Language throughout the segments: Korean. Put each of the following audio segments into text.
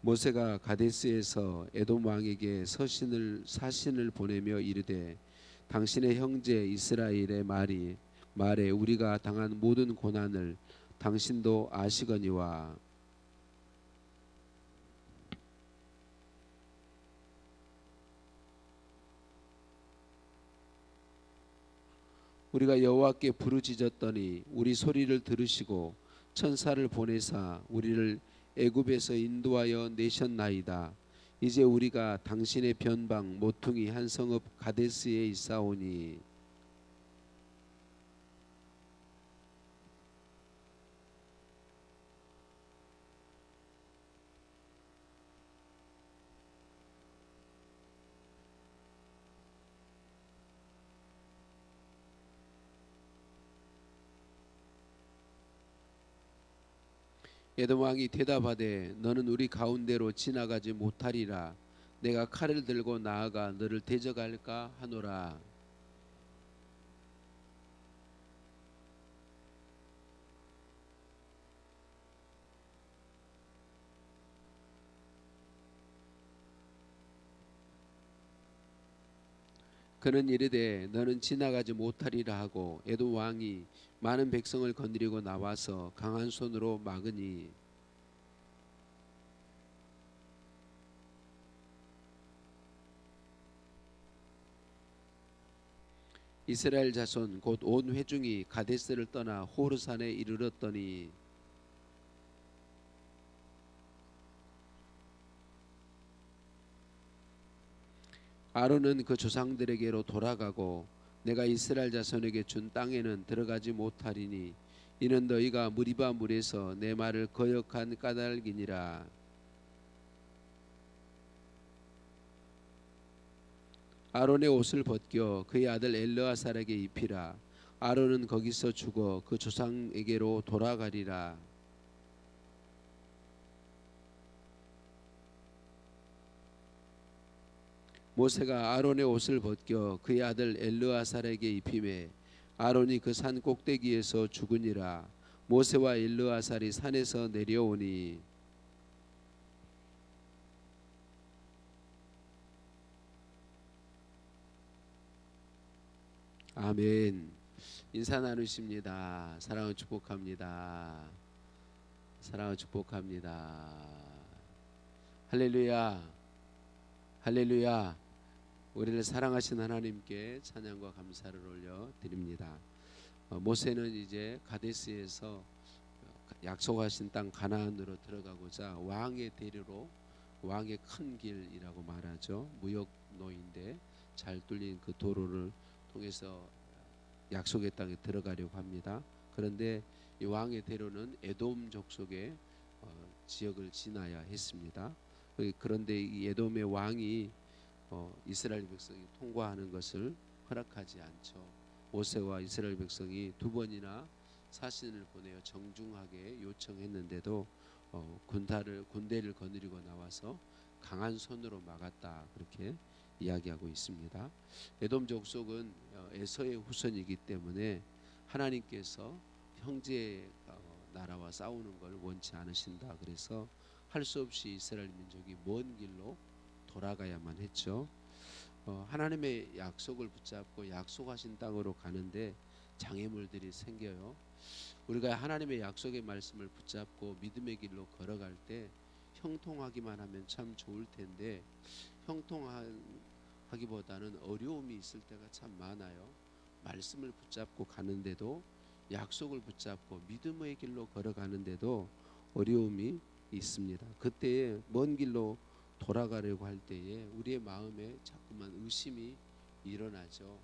모세가 가데스에서 에돔 왕에게 사신을 보내며 이르되 당신의 형제 이스라엘의 말에 우리가 당한 모든 고난을 당신도 아시거니와 우리가 여호와께 부르짖었더니 우리 소리를 들으시고 천사를 보내사 우리를 애굽에서 인도하여 내셨나이다. 이제 우리가 당신의 변방 모퉁이 한 성읍 가데스에 있사오니 에돔 왕이 대답하되 너는 우리 가운데로 지나가지 못하리라. 내가 칼을 들고 나아가 너를 대적할까 하노라. 그는 이르되 너는 지나가지 못하리라 하고 에돔 왕이 많은 백성을 거느리고 나와서 강한 손으로 막으니 이스라엘 자손 곧 온 회중이 가데스를 떠나 호르산에 이르렀더니 아론은 그 조상들에게로 돌아가고 내가 이스라엘 자손에게 준 땅에는 들어가지 못하리니 이는 너희가 무리바 물에서 내 말을 거역한 까닭이니라. 아론의 옷을 벗겨 그의 아들 엘르아살에게 입히라. 아론은 거기서 죽어 그 조상에게로 돌아가리라. 모세가 아론의 옷을 벗겨 그의 아들 엘르아살에게 입히매 아론이 그 산 꼭대기에서 죽으니라. 모세와 엘르아살이 산에서 내려오니 아멘. 인사 나누십니다. 사랑을 축복합니다. 사랑을 축복합니다. 할렐루야. 할렐루야. 우리를 사랑하신 하나님께 찬양과 감사를 올려 드립니다. 모세는 이제 가데스에서 약속하신 땅 가나안으로 들어가고자 왕의 대로로 왕의 큰 길이라고 말하죠. 무역로인데 잘 뚫린 그 도로를 통해서 약속의 땅에 들어가려고 합니다. 그런데 이 왕의 대로는 에돔 족속의 지역을 지나야 했습니다. 그런데 이 에돔의 왕이 이스라엘 백성이 통과하는 것을 허락하지 않죠. 모세와 이스라엘 백성이 두 번이나 사신을 보내어 정중하게 요청했는데도 군대를 거느리고 나와서 강한 손으로 막았다, 그렇게 이야기하고 있습니다. 에돔 족속은 에서의 후손이기 때문에 하나님께서 형제 나라와 싸우는 걸 원치 않으신다. 그래서 할 수 없이 이스라엘 민족이 먼 길로 돌아가야만 했죠. 하나님의 약속을 붙잡고 약속하신 땅으로 가는데 장애물들이 생겨요. 우리가 하나님의 약속의 말씀을 붙잡고 믿음의 길로 걸어갈 때 형통하기만 하면 참 좋을 텐데 형통하기보다는 어려움이 있을 때가 참 많아요. 말씀을 붙잡고 가는데도, 약속을 붙잡고 믿음의 길로 걸어가는데도 어려움이 있습니다. 그때에 먼 길로 돌아가려고 할 때에 우리의 마음에 자꾸만 의심이 일어나죠.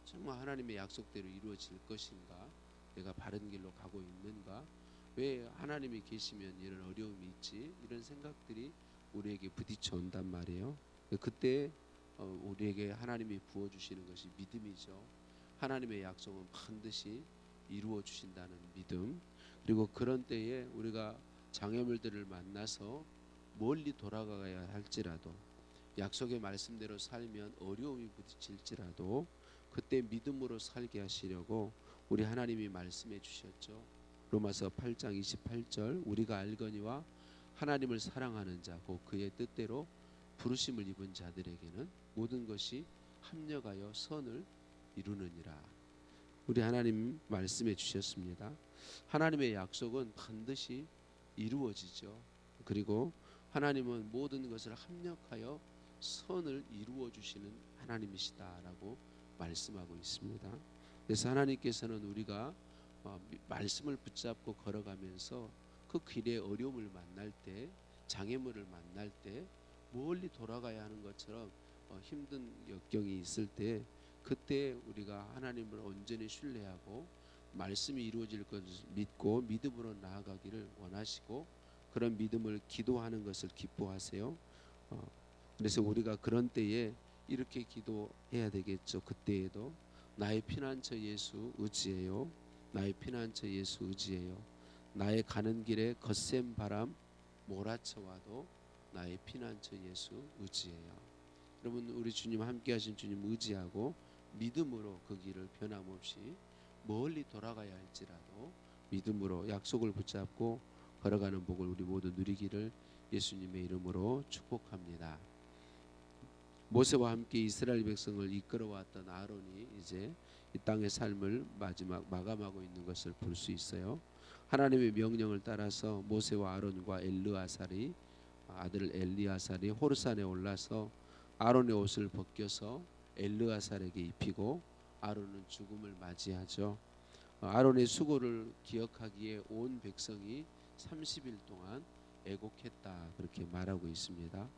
정말 하나님의 약속대로 이루어질 것인가? 내가 바른 길로 가고 있는가? 왜 하나님이 계시면 이런 어려움이 있지? 이런 생각들이 우리에게 부딪혀 온단 말이에요. 그때 우리에게 하나님이 부어주시는 것이 믿음이죠. 하나님의 약속은 반드시 이루어 주신다는 믿음. 그리고 그런 때에 우리가 장애물들을 만나서 멀리 돌아가야 할지라도, 약속의 말씀대로 살면 어려움이 부딪힐지라도 그때 믿음으로 살게 하시려고 우리 하나님이 말씀해 주셨죠. 로마서 8장 28절 우리가 알거니와 하나님을 사랑하는 자, 곧 그의 뜻대로 부르심을 입은 자들에게는 모든 것이 합력하여 선을 이루느니라. 우리 하나님 말씀해 주셨습니다. 하나님의 약속은 반드시 이루어지죠. 그리고 하나님은 모든 것을 합력하여 선을 이루어 주시는 하나님이시다라고 말씀하고 있습니다. 그래서 하나님께서는 우리가 말씀을 붙잡고 걸어가면서 그 길에 어려움을 만날 때, 장애물을 만날 때, 멀리 돌아가야 하는 것처럼 힘든 역경이 있을 때, 그때 우리가 하나님을 온전히 신뢰하고 말씀이 이루어질 것을 믿고 믿음으로 나아가기를 원하시고, 그런 믿음을 기도하는 것을 기뻐하세요. 그래서 우리가 그런 때에 이렇게 기도해야 되겠죠. 그때에도 나의 피난처 예수 의지해요. 나의 피난처 예수 의지해요. 나의 가는 길에 거센 바람 몰아쳐와도 나의 피난처 예수 의지해요. 여러분, 우리 주님, 함께 하신 주님 의지하고 믿음으로 그 길을 변함없이 멀리 돌아가야 할지라도 믿음으로 약속을 붙잡고 걸어가는 복을 우리 모두 누리기를 예수님의 이름으로 축복합니다. 모세와 함께 이스라엘 백성을 이끌어왔던 아론이 이제 이 땅의 삶을 마감하고 있는 것을 볼 수 있어요. 하나님의 명령을 따라서 모세와 아론과 아들 엘리아살이 호르산에 올라서 아론의 옷을 벗겨서 엘르아살에게 입히고 아론은 죽음을 맞이하죠. 아론의 수고를 기억하기에 온 백성이 30일 동안 애곡했다, 그렇게 말하고 있습니다.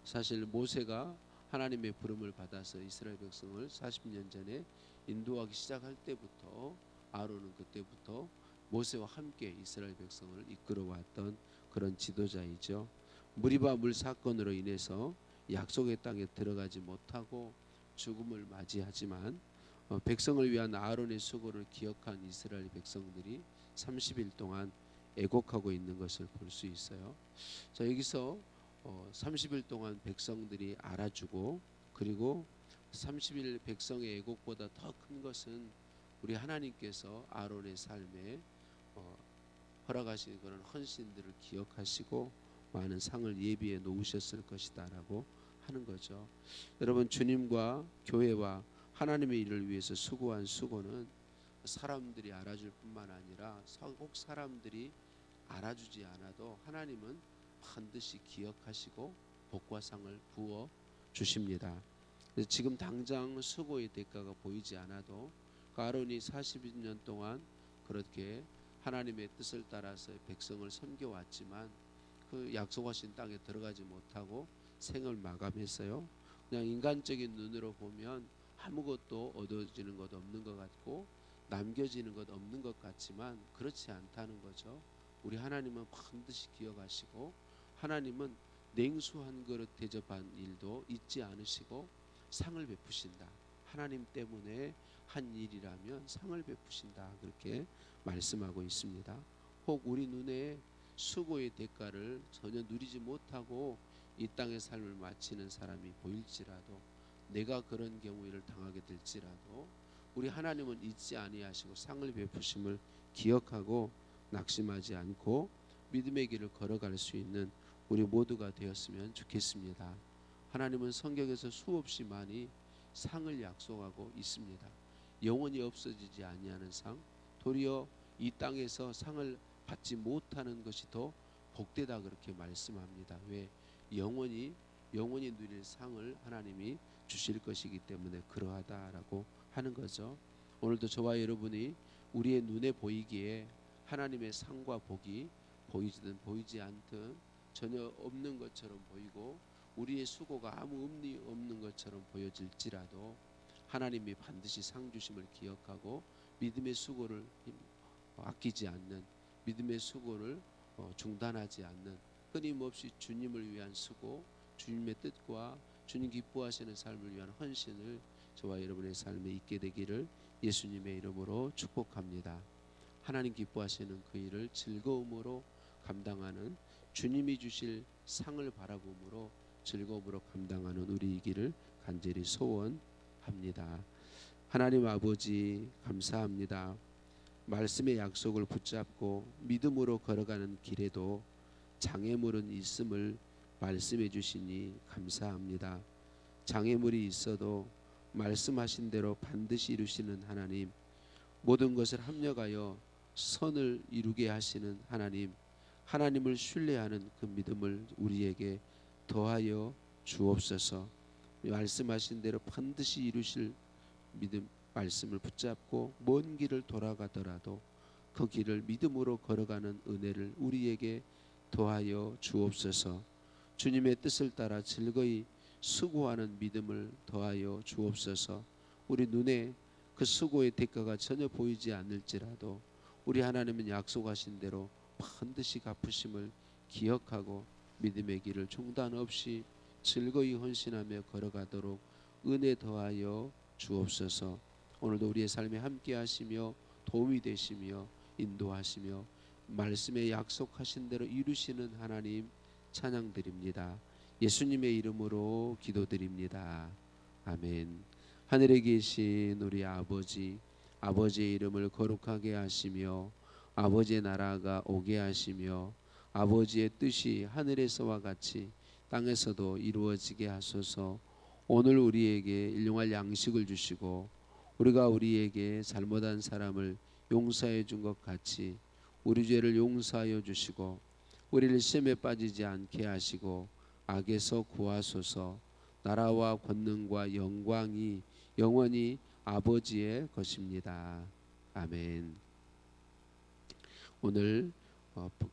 사실 모세가 하나님의 부름을 받아서 이스라엘 백성을 40년 전에 인도하기 시작할 때부터 아론은 그때부터 모세와 함께 이스라엘 백성을 이끌어왔던 그런 지도자이죠. 무리바 물 사건으로 인해서 약속의 땅에 들어가지 못하고 죽음을 맞이하지만 백성을 위한 아론의 수고를 기억한 이스라엘 백성들이 30일 동안 애곡하고 있는 것을 볼 수 있어요. 자, 여기서 30일 동안 백성들이 알아주고, 그리고 30일 백성의 애곡보다 더 큰 것은 우리 하나님께서 아론의 삶에 허락하신 그런 헌신들을 기억하시고 많은 상을 예비해 놓으셨을 것이다라고 하는 거죠. 여러분, 주님과 교회와 하나님의 일을 위해서 수고한 수고는 사람들이 알아줄 뿐만 아니라 꼭 사람들이 알아주지 않아도 하나님은 반드시 기억하시고 복과 상을 부어 주십니다. 지금 당장 수고의 대가가 보이지 않아도 아론이 40년 동안 그렇게 하나님의 뜻을 따라서 백성을 섬겨왔지만 그 약속하신 땅에 들어가지 못하고 생을 마감했어요. 그냥 인간적인 눈으로 보면 아무것도 얻어지는 것 없는 것 같고 남겨지는 것 없는 것 같지만 그렇지 않다는 거죠. 우리 하나님은 반드시 기억하시고, 하나님은 냉수 한 그릇 대접한 일도 잊지 않으시고 상을 베푸신다. 하나님 때문에 한 일이라면 상을 베푸신다, 그렇게 말씀하고 있습니다. 혹 우리 눈에 수고의 대가를 전혀 누리지 못하고 이 땅의 삶을 마치는 사람이 보일지라도, 내가 그런 경우를 당하게 될지라도 우리 하나님은 잊지 아니하시고 상을 베푸심을 기억하고 낙심하지 않고 믿음의 길을 걸어갈 수 있는 우리 모두가 되었으면 좋겠습니다. 하나님은 성경에서 수없이 많이 상을 약속하고 있습니다. 영원히 없어지지 아니하는 상, 도리어 이 땅에서 상을 받지 못하는 것이 더 복되다, 그렇게 말씀합니다. 왜? 영원히 누릴 상을 하나님이 주실 것이기 때문에 그러하다라고 하는 거죠. 오늘도 저와 여러분이 우리의 눈에 보이기에 하나님의 상과 복이 보이든 보이지 않든 전혀 없는 것처럼 보이고 우리의 수고가 아무 의미 없는 것처럼 보여질지라도 하나님이 반드시 상 주심을 기억하고 믿음의 수고를 아끼지 않는, 믿음의 수고를 중단하지 않는, 끊임없이 주님을 위한 수고, 주님의 뜻과 주님 기뻐하시는 삶을 위한 헌신을 저와 여러분의 삶에 있게 되기를 예수님의 이름으로 축복합니다. 하나님 기뻐하시는 그 일을 즐거움으로 감당하는, 주님이 주실 상을 바라봄으로 즐거움으로 감당하는 우리이기를 간절히 소원합니다. 하나님 아버지, 감사합니다. 말씀의 약속을 붙잡고 믿음으로 걸어가는 길에도 장애물은 있음을 말씀해 주시니 감사합니다. 장애물이 있어도 말씀하신 대로 반드시 이루시는 하나님, 모든 것을 합력하여 선을 이루게 하시는 하나님, 하나님을 신뢰하는 그 믿음을 우리에게 더하여 주옵소서. 말씀하신 대로 반드시 이루실 믿음, 말씀을 붙잡고 먼 길을 돌아가더라도 그 길을 믿음으로 걸어가는 은혜를 우리에게 더하여 주옵소서. 주님의 뜻을 따라 즐거이 수고하는 믿음을 더하여 주옵소서. 우리 눈에 그 수고의 대가가 전혀 보이지 않을지라도 우리 하나님은 약속하신 대로 반드시 갚으심을 기억하고 믿음의 길을 중단 없이 즐거이 헌신하며 걸어가도록 은혜 더하여 주옵소서. 오늘도 우리의 삶에 함께 하시며 도움이 되시며 인도하시며 말씀에 약속하신 대로 이루시는 하나님 찬양드립니다. 예수님의 이름으로 기도드립니다. 아멘. 하늘에 계신 우리 아버지, 아버지의 이름을 거룩하게 하시며 아버지의 나라가 오게 하시며 아버지의 뜻이 하늘에서와 같이 땅에서도 이루어지게 하소서. 오늘 우리에게 일용할 양식을 주시고 우리가 우리에게 잘못한 사람을 용서해 준 것 같이 우리 죄를 용서하여 주시고 우리를 시험에 빠지지 않게 하시고 악에서 구하소서. 나라와 권능과 영광이 영원히 아버지의 것입니다. 아멘. 오늘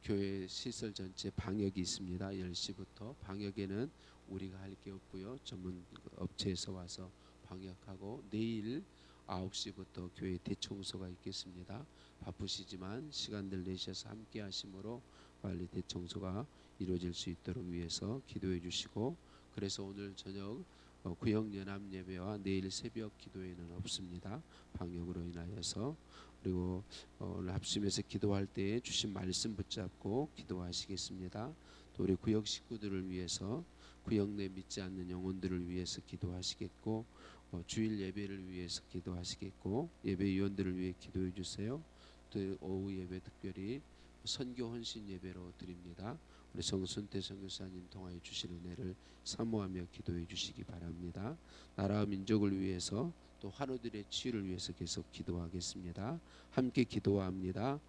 교회 시설 전체 방역이 있습니다. 10시부터 방역에는 우리가 할 게 없고요. 전문 업체에서 와서 방역하고 내일 9시부터 교회 대청소가 있겠습니다. 바쁘시지만 시간들 내셔서 함께 하심으로 빨리 대청소가 이루어질 수 있도록 위해서 기도해 주시고, 그래서 오늘 저녁 구역 연합 예배와 내일 새벽 기도회는 없습니다. 방역으로 인하여서. 그리고 오늘 합심해서 기도할 때에 주신 말씀 붙잡고 기도하시겠습니다. 또 우리 구역 식구들을 위해서, 구역 내 믿지 않는 영혼들을 위해서 기도하시겠고, 주일 예배를 위해서 기도하시겠고, 예배위원들을 위해 기도해 주세요. 또 오후 예배 특별히 선교 헌신 예배로 드립니다. 우리 정순태 선교사님 통하여 주실 은혜를 사모하며 기도해 주시기 바랍니다. 나라와 민족을 위해서 또 환우들의 치유를 위해서 계속 기도하겠습니다. 함께 기도합니다.